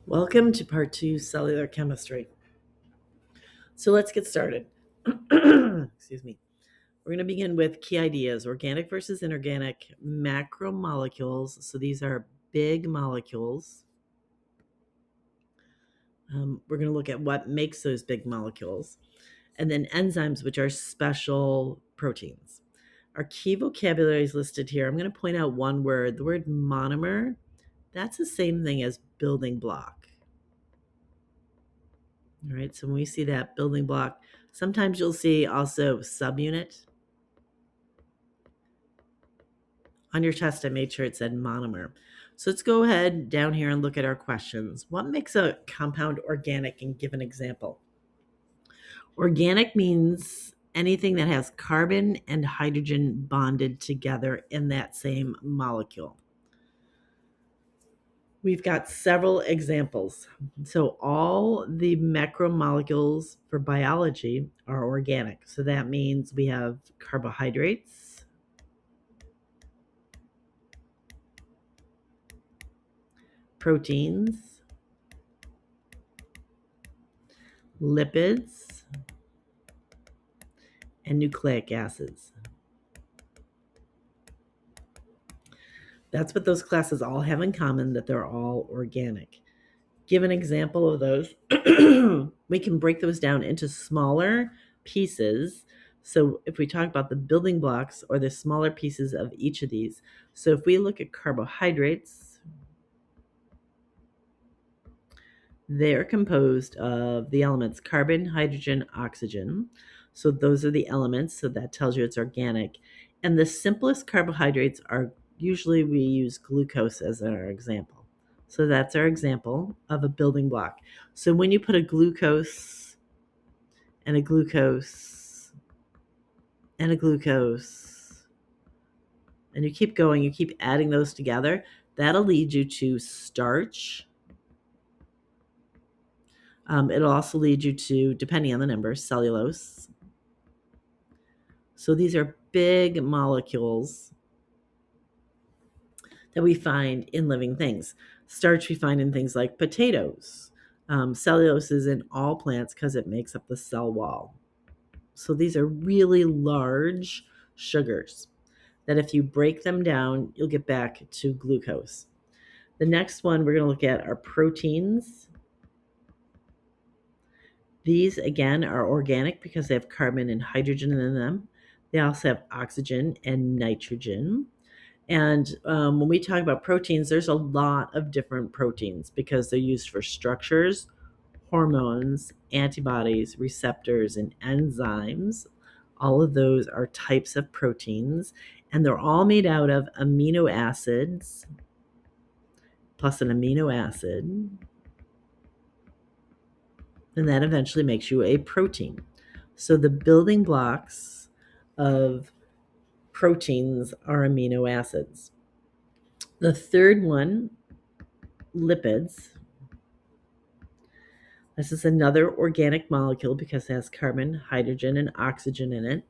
Welcome to part two, cellular chemistry. So let's get started. Excuse me. We're going to begin with key ideas, organic versus inorganic, macromolecules. So these are big molecules. We're going to look at what makes those big molecules. And then enzymes, which are special proteins. Our key vocabulary is listed here. I'm going to point out one word, the word monomer. That's the same thing as building block. All right, so when we see that building block, sometimes you'll see also subunit. On your test, I made sure it said monomer. So let's go ahead down here and look at our questions. What makes a compound organic, and give an example? Organic means anything that has carbon and hydrogen bonded together in that same molecule. We've got several examples. So all the macromolecules for biology are organic. So that means we have carbohydrates, proteins, lipids, and nucleic acids. That's what those classes all have in common, that they're all organic. Give an example of those. We can break those down into smaller pieces. So if we talk about the building blocks or the smaller pieces of each of these, so if we look at carbohydrates, they're composed of the elements carbon, hydrogen, oxygen. So those are the elements, so that tells you it's organic. And the simplest carbohydrates are usually, we use glucose as our example. So that's our example of a building block. So when you put a glucose and a glucose and a glucose, and you keep going, you keep adding those together, that'll lead you to starch. It'll also lead you to, depending on the number, cellulose. So these are big molecules that we find in living things. Starch we find in things like potatoes. Cellulose is in all plants because it makes up the cell wall. So these are really large sugars that if you break them down, you'll get back to glucose. The next one we're going to look at are proteins. These, again, are organic because they have carbon and hydrogen in them. They also have oxygen and nitrogen. And when we talk about proteins, there's a lot of different proteins because they're used for structures, hormones, antibodies, receptors, and enzymes. All of those are types of proteins, and they're all made out of amino acids plus an amino acid. And that eventually makes you a protein. So the building blocks of proteins are amino acids. The third one, lipids. This is another organic molecule because it has carbon, hydrogen, and oxygen in it.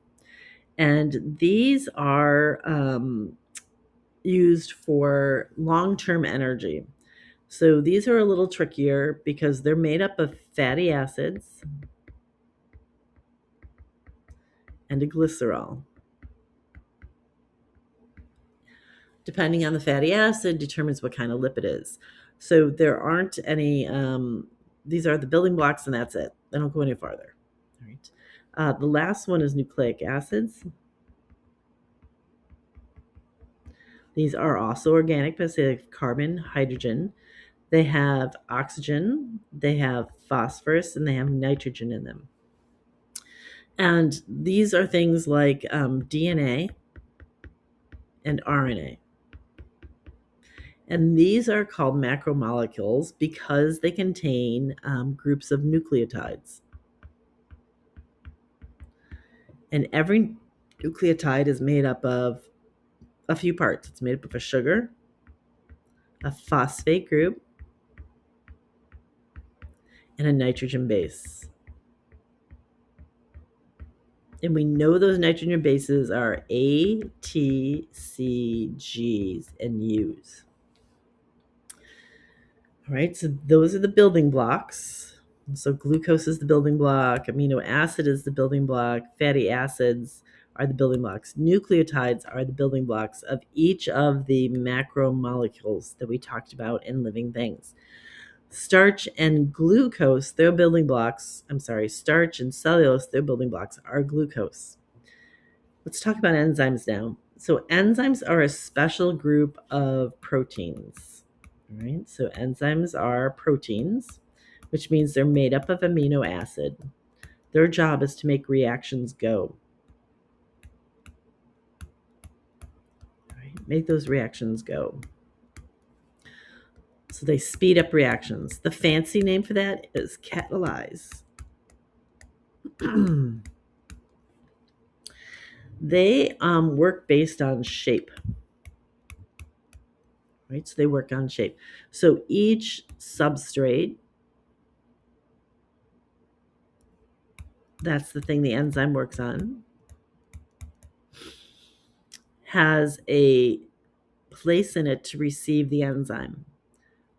And these are used for long-term energy. So these are a little trickier because they're made up of fatty acids and a glycerol. Depending on the fatty acid determines what kind of lipid is. So there aren't any, these are the building blocks and that's it. They don't go any farther. All right. The last one is nucleic acids. These are also organic because they have carbon, hydrogen. They have oxygen, they have phosphorus, and they have nitrogen in them. And these are things like DNA and RNA. And these are called macromolecules because they contain groups of nucleotides. And every nucleotide is made up of a few parts. It's made up of a sugar, a phosphate group, and a nitrogen base. And we know those nitrogen bases are A, T, C, Gs, and Us. All right, so those are the building blocks. So glucose is the building block, amino acid is the building block, fatty acids are the building blocks. Nucleotides are the building blocks of each of the macromolecules that we talked about in living things. Starch and glucose, their building blocks, starch and cellulose, their building blocks are glucose. Let's talk about enzymes now. So enzymes are a special group of proteins. All right, so enzymes are proteins, which means they're made up of amino acid. Their job is to make reactions go. All right, make those reactions go. So they speed up reactions. The fancy name for that is catalyze. They work based on shape. Right, so they work on shape. So each substrate, that's the thing the enzyme works on, has a place in it to receive the enzyme.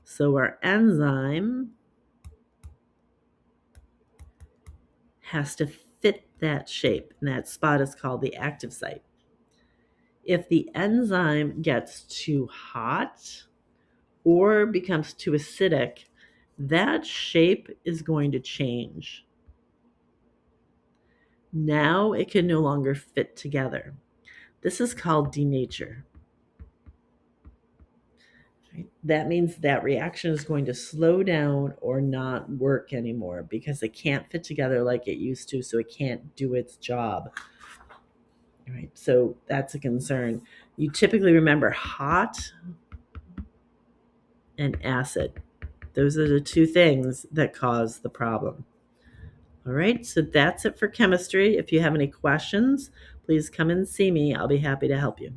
So our enzyme has to fit that shape, and that spot is called the active site. If the enzyme gets too hot or becomes too acidic, that shape is going to change. Now it can no longer fit together. This is called denature. Right? That means that reaction is going to slow down or not work anymore because it can't fit together like it used to, so it can't do its job. Right? So that's a concern. You typically remember hot and acid. Those are the two things that cause the problem. All right, so that's it for chemistry. If you have any questions, please come and see me. I'll be happy to help you.